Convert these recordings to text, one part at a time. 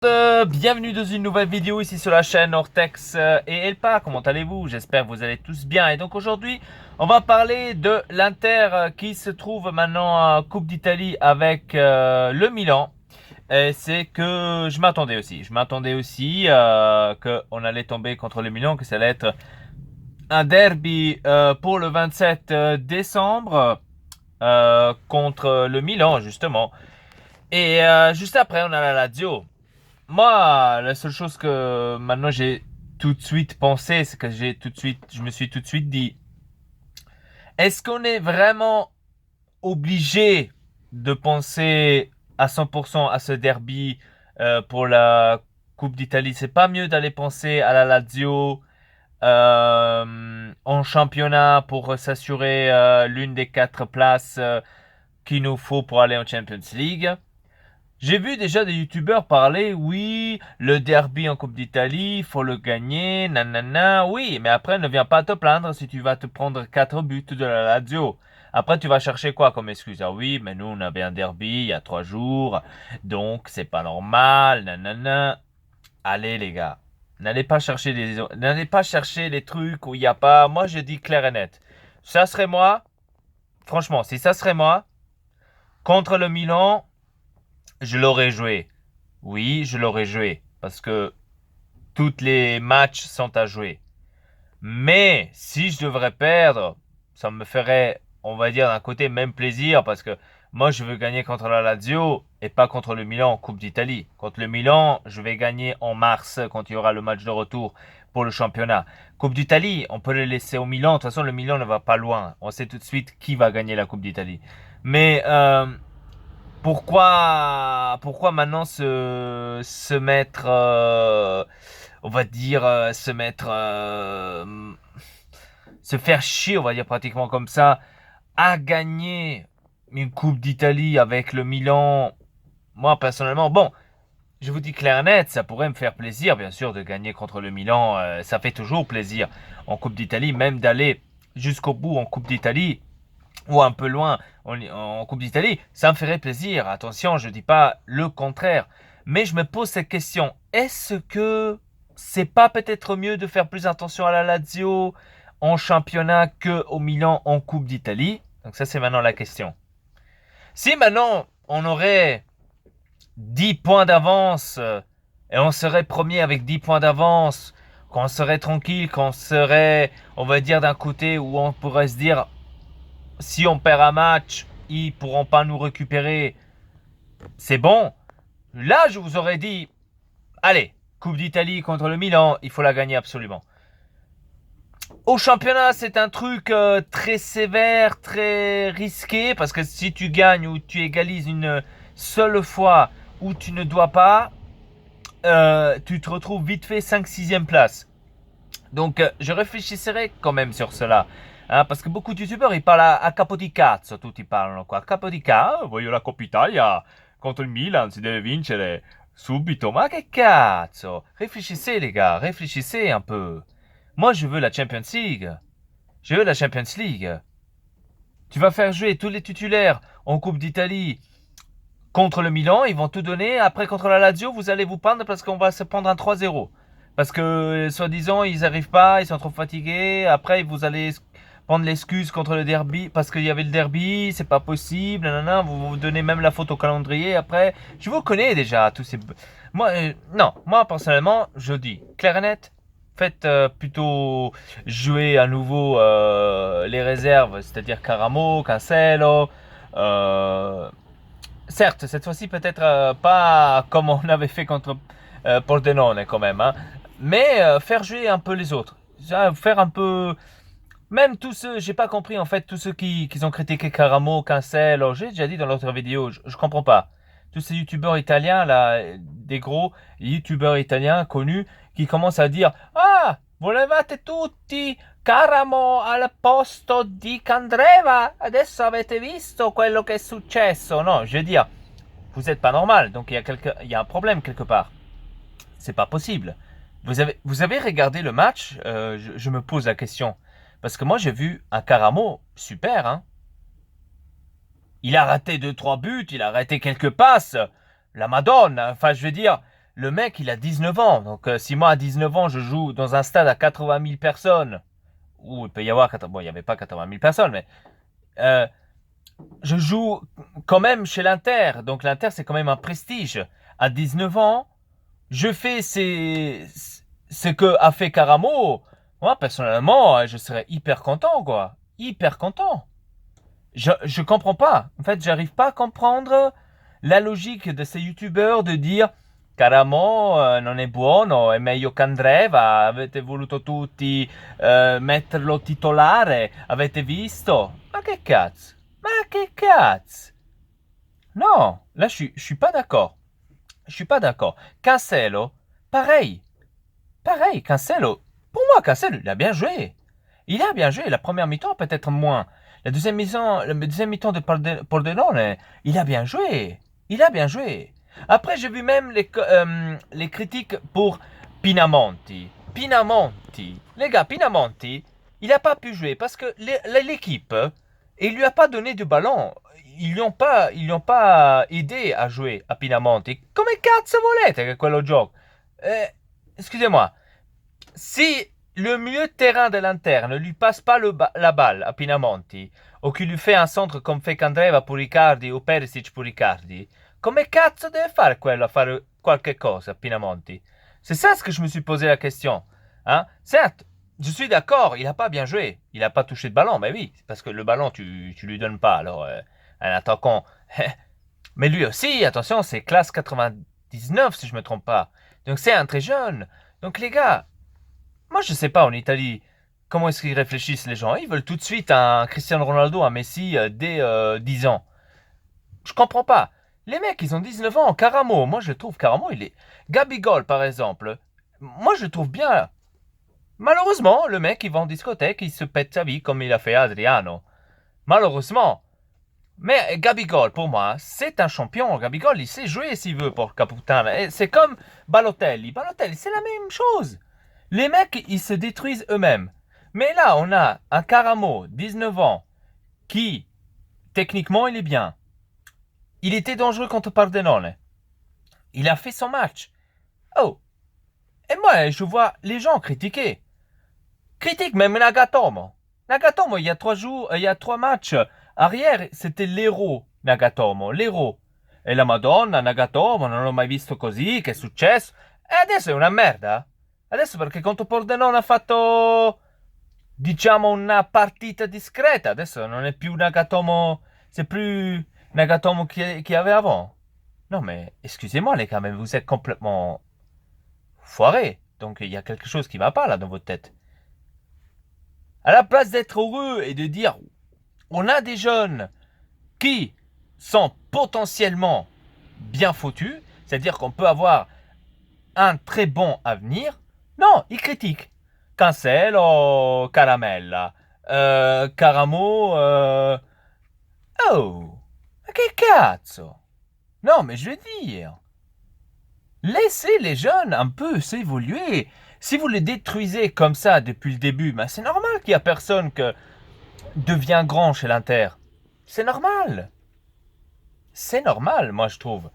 Bienvenue dans une nouvelle vidéo ici sur la chaîne Ortex et Elpa. Comment allez-vous? J'espère que vous allez tous bien. Et donc aujourd'hui, on va parler de l'Inter qui se trouve maintenant en Coupe d'Italie avec le Milan. Et c'est que je m'attendais aussi. Je m'attendais aussi qu'on allait tomber contre le Milan, que ça allait être un derby pour le 27 décembre contre le Milan justement. Et juste après, on a la Lazio. Moi, la seule chose que maintenant j'ai tout de suite pensé, c'est que je me suis tout de suite dit, est-ce qu'on est vraiment obligé de penser à 100% à ce derby pour la Coupe d'Italie? C'est pas mieux d'aller penser à la Lazio en championnat pour s'assurer l'une des 4 places qu'il nous faut pour aller en Champions League? J'ai vu déjà des youtubeurs parler, oui, le derby en Coupe d'Italie, faut le gagner, nanana, oui, mais après ne viens pas te plaindre si tu vas te prendre 4 buts de la Lazio. Après tu vas chercher quoi comme excuse? Ah oui, mais nous on avait un derby il y a 3 jours, donc c'est pas normal, nanana. Allez les gars, n'allez pas chercher les trucs où il n'y a pas, moi je dis clair et net. Ça serait moi, franchement, si ça serait moi, contre le Milan, je l'aurais joué. Oui, je l'aurais joué parce que tous les matchs sont à jouer. Mais si je devrais perdre, ça me ferait, on va dire, d'un côté même plaisir parce que moi je veux gagner contre la Lazio et pas contre le Milan en Coupe d'Italie. Contre le Milan, je vais gagner en mars quand il y aura le match de retour pour le championnat. Coupe d'Italie, on peut le laisser au Milan. De toute façon, le Milan ne va pas loin. On sait tout de suite qui va gagner la Coupe d'Italie. Mais pourquoi maintenant se mettre, on va dire, se faire chier, on va dire pratiquement comme ça, à gagner une Coupe d'Italie avec le Milan? Moi, personnellement, bon, je vous dis clair et net, ça pourrait me faire plaisir, bien sûr, de gagner contre le Milan. Ça fait toujours plaisir en Coupe d'Italie, même d'aller jusqu'au bout en Coupe d'Italie ou un peu loin en Coupe d'Italie, ça me ferait plaisir. Attention, je ne dis pas le contraire. Mais je me pose cette question. Est-ce que c'est pas peut-être mieux de faire plus attention à la Lazio en championnat que au Milan en Coupe d'Italie? Donc ça, c'est maintenant la question. Si maintenant, on aurait 10 points d'avance et on serait premier avec 10 points d'avance, qu'on serait tranquille, qu'on serait, on va dire, d'un côté où on pourrait se dire, si on perd un match, ils pourront pas nous récupérer. C'est bon. Là, je vous aurais dit, allez, Coupe d'Italie contre le Milan, il faut la gagner absolument. Au championnat, c'est un truc très sévère, très risqué, parce que si tu gagnes ou tu égalises une seule fois où tu ne dois pas, tu te retrouves vite fait 5-6e place. Donc, je réfléchirai quand même sur cela. Hein, parce que beaucoup de youtubeurs, ils parlent à capo di cazzo, tutti parlano qua. Capo di cazzo, voglio la Coppa Italia contro il Milan, si deve vincere subito. Ma che cazzo? Réfléchissez les gars, réfléchissez un peu. Moi, je veux la Champions League. Je veux la Champions League. Tu vas faire jouer tous les titulaires en Coupe d'Italie contre le Milan, ils vont tout donner. Après, contre la Lazio, vous allez vous prendre parce qu'on va se prendre un 3-0. Parce que, soi-disant, ils n'arrivent pas, ils sont trop fatigués. Après, vous allez prendre l'excuse contre le derby, parce qu'il y avait le derby, c'est pas possible, nanana, vous donnez même la faute au calendrier. Après, je vous connais déjà, tous ces... Moi, non, moi, personnellement, je dis, clair et net, faites plutôt jouer à nouveau les réserves, c'est-à-dire Caramo, Cancelo, certes, cette fois-ci peut-être pas comme on avait fait contre Pordenone quand même, hein, mais faire jouer un peu les autres. Faire un peu... Même tous ceux, j'ai pas compris en fait, tous ceux qui ont critiqué Caramo, Cancel, j'ai déjà dit dans l'autre vidéo, je comprends pas. Tous ces youtubeurs italiens là, des gros youtubeurs italiens connus qui commencent à dire ah, volevate tutti Caramo al posto di Candreva, adesso avete visto quello che è successo. Non, je veux dire, vous êtes pas normal, donc il y a un problème quelque part. C'est pas possible. Vous avez regardé le match? Je me pose la question. Parce que moi, j'ai vu un Caramo super. Hein. Il a raté 2-3 buts, il a raté quelques passes. La Madone. Enfin, je veux dire, le mec, il a 19 ans. Donc, si moi, à 19 ans, je joue dans un stade à 80 000 personnes, ou il peut y avoir, bon, il n'y avait pas 80 000 personnes, mais euh, je joue quand même chez l'Inter. Donc, l'Inter, c'est quand même un prestige. À 19 ans, je fais ce que a fait Karamo. Moi, personnellement, je serais hyper content, quoi. Hyper content. Je comprends pas. En fait, j'arrive pas à comprendre la logique de ces youtubeurs de dire Caramo non è buono, è meglio che Andreva, avete voluto tutti metterlo titolare, avete visto? Ma che cazzo? Ma che cazzo? Non, là je suis pas d'accord. Je suis pas d'accord. Cancelo, pareil. Pareil, Cancelo. Pour moi, Cancelo, il a bien joué. Il a bien joué. La première mi-temps, peut-être moins. La deuxième mi-temps de Pordenone, il a bien joué. Il a bien joué. Après, j'ai vu même les critiques pour Pinamonti. Pinamonti. Les gars, Pinamonti, il n'a pas pu jouer parce que l'équipe, il lui a pas donné de ballon. Ils lui ont pas aidé à jouer a Pinamonti. Come cazzo volete che quello gioco? Excusez-moi. Si le milieu de terrain de l'Inter ne lui passe pas la balle à Pinamonti, ou qu'il lui fait un centre comme fait Candreva pour Icardi ou Perisic pour Icardi, come cazzo deve fare quello a fare qualche cosa, Pinamonti? C'est ça ce que je me suis posé la question. Hein? Certes, je suis d'accord, il n'a pas bien joué. Il n'a pas touché de ballon, mais oui, parce que le ballon, tu lui donnes pas. Alors, un attaquant. Mais lui aussi, attention, c'est classe 99, si je me trompe pas. Donc, c'est un très jeune. Donc, les gars, moi, je sais pas, en Italie, comment est-ce qu'ils réfléchissent les gens? Ils veulent tout de suite un Cristiano Ronaldo, un Messi dès 10 ans. Je comprends pas. Les mecs, ils ont 19 ans. Caramo, moi, je trouve Caramo, il est... Gabigol, par exemple, moi, je le trouve bien. Malheureusement, le mec, il va en discothèque, il se pète sa vie comme il a fait Adriano. Malheureusement. Mais Gabigol, pour moi, c'est un champion. Gabigol, il sait jouer s'il veut pour Caputana. C'est comme Balotelli. Balotelli, c'est la même chose. Les mecs, ils se détruisent eux-mêmes. Mais là, on a un Caramo, 19 ans, qui, techniquement, il est bien. Il était dangereux contre Pordenone. Il a fait son match. Oh. Et moi, je vois les gens critiquer. Critique même Nagatomo. Nagatomo, il y a 3 matchs arrière, c'était l'héros Nagatomo, l'héros. E la Madonna, Nagatomo, non l'ho mai visto così, che è successo? E adesso è una merda. Adesso perché contro Pordenone ha fatto, diciamo, una partita discreta. Adesso non è più Nagatomo, c'est plus Nagatomo qui avait avant. Non mais, excusez-moi les gars, mais vous êtes complètement foirés. Donc il y a quelque chose qui va pas là dans votre tête. À la place d'être heureux et de dire on a des jeunes qui sont potentiellement bien foutus, c'est-à-dire qu'on peut avoir un très bon avenir, non, ils critiquent. Cancelo, Caramella, Caramo, oh, ma che cazzo? Non, mais je veux dire, laissez les jeunes un peu s'évoluer. Si vous les détruisez comme ça depuis le début, ben c'est normal qu'il n'y a personne qui devient grand chez l'Inter. C'est normal. C'est normal, moi je trouve.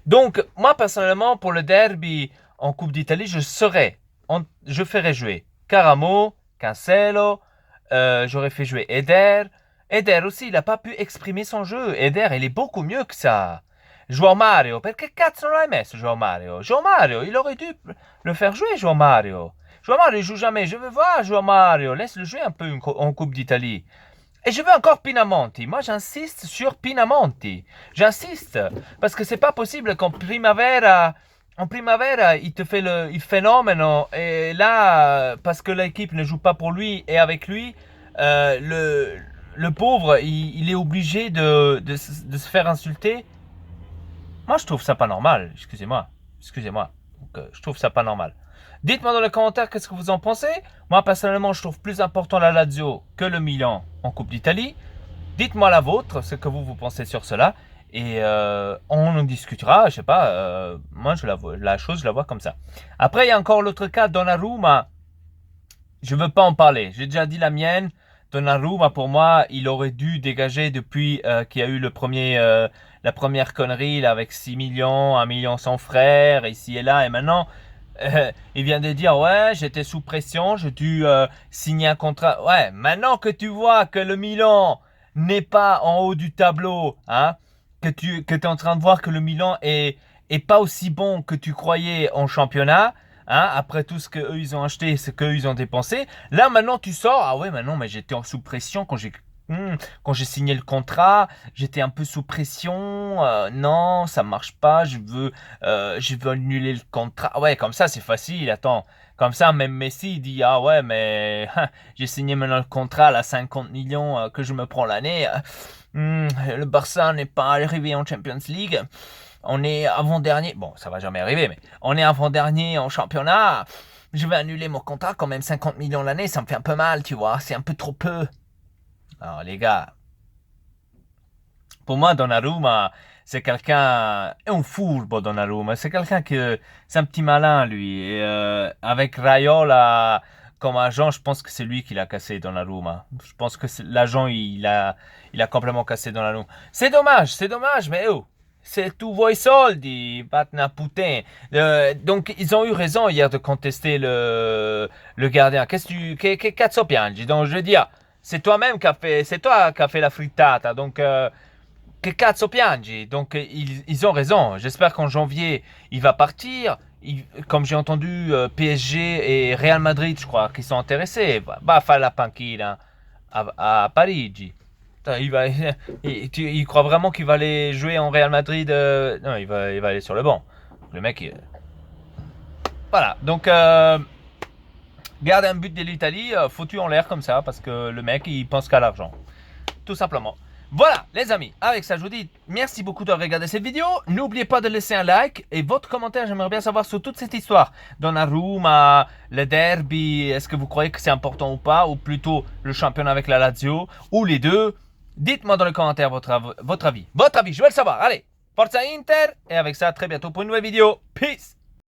Donc, moi personnellement, pour le derby en Coupe d'Italie, je ferais jouer Caramo, Cancelo, j'aurais fait jouer Eder. Eder aussi, il n'a pas pu exprimer son jeu. Eder, il est beaucoup mieux que ça. João Mario, perché cazzo non l'hai messo João Mario? João Mario, il aurait dû le faire jouer, João Mario. João Mario, il joue jamais. Je veux voir João Mario. Laisse-le jouer un peu en Coupe d'Italie. Et je veux encore Pinamonti. Moi, j'insiste sur Pinamonti. J'insiste. Parce que c'est pas possible qu'en Primavera, il te fait le phénomène. Et là, parce que l'équipe ne joue pas pour lui et avec lui, le pauvre, il est obligé de se faire insulter. Moi, je trouve ça pas normal. Excusez-moi. Donc, je trouve ça pas normal. Dites-moi dans les commentaires qu'est-ce que vous en pensez. Moi, personnellement, je trouve plus important la Lazio que le Milan en Coupe d'Italie. Dites-moi la vôtre, ce que vous pensez sur cela. Et on en discutera, je sais pas. Moi, je la vois comme ça. Après, il y a encore l'autre cas, Donnarumma. Je veux pas en parler. J'ai déjà dit la mienne. Donnarumma, pour moi, il aurait dû dégager depuis qu'il y a eu la première connerie là, avec 6 millions, 1 million son frère, ici et là. Et maintenant, il vient de dire, ouais, j'étais sous pression, j'ai dû signer un contrat. Ouais, maintenant que tu vois que le Milan n'est pas en haut du tableau, hein, que tu es en train de voir que le Milan est pas aussi bon que tu croyais en championnat, hein, après tout ce qu'eux ils ont acheté, ce qu'eux ils ont dépensé. Là maintenant tu sors, ah ouais, maintenant mais j'étais sous pression quand j'ai signé le contrat, j'étais un peu sous pression. Non, ça marche pas. Je veux annuler le contrat. Ouais, comme ça c'est facile. Attends, comme ça même Messi il dit ah ouais mais j'ai signé maintenant le contrat à 50 millions que je me prends l'année. Le Barça n'est pas arrivé en Champions League. On est avant-dernier. Bon, ça va jamais arriver, mais on est avant-dernier en championnat. Je vais annuler mon contrat quand même 50 millions l'année. Ça me fait un peu mal, tu vois. C'est un peu trop peu. Alors, les gars, pour moi, Donnarumma, c'est quelqu'un. È un furbo, Donnarumma. C'est quelqu'un que. C'est un petit malin, lui. Et, avec Raiola comme agent, je pense que c'est lui qui l'a cassé, Donnarumma. Je pense que l'agent, il a complètement cassé Donnarumma. C'est dommage, mais oh. C'est tout voi soldi, Patna Putain. Donc, ils ont eu raison hier de contester le gardien. Che cazzo piangi? Donc, je veux dire, c'est toi qui as fait la frittata. Donc, che cazzo piangi? Donc, ils ont raison. J'espère qu'en janvier, il va partir. Comme j'ai entendu, PSG et Real Madrid, je crois, qui sont intéressés. Va faire la panchina à Parigi. Il croit vraiment qu'il va aller jouer en Real Madrid. Non, il va aller sur le banc. Le mec, voilà. Donc, garde un but de l'Italie foutu en l'air comme ça parce que le mec, il pense qu'à l'argent. Tout simplement. Voilà, les amis. Avec ça, je vous dis merci beaucoup de regarder cette vidéo. N'oubliez pas de laisser un like et votre commentaire. J'aimerais bien savoir sur toute cette histoire. Donnarumma, le derby, est-ce que vous croyez que c'est important ou pas? Ou plutôt le championnat avec la Lazio? Ou les deux? Dites-moi dans les commentaires votre avis. Votre avis, je veux le savoir. Allez, Forza Inter. Et avec ça, à très bientôt pour une nouvelle vidéo. Peace!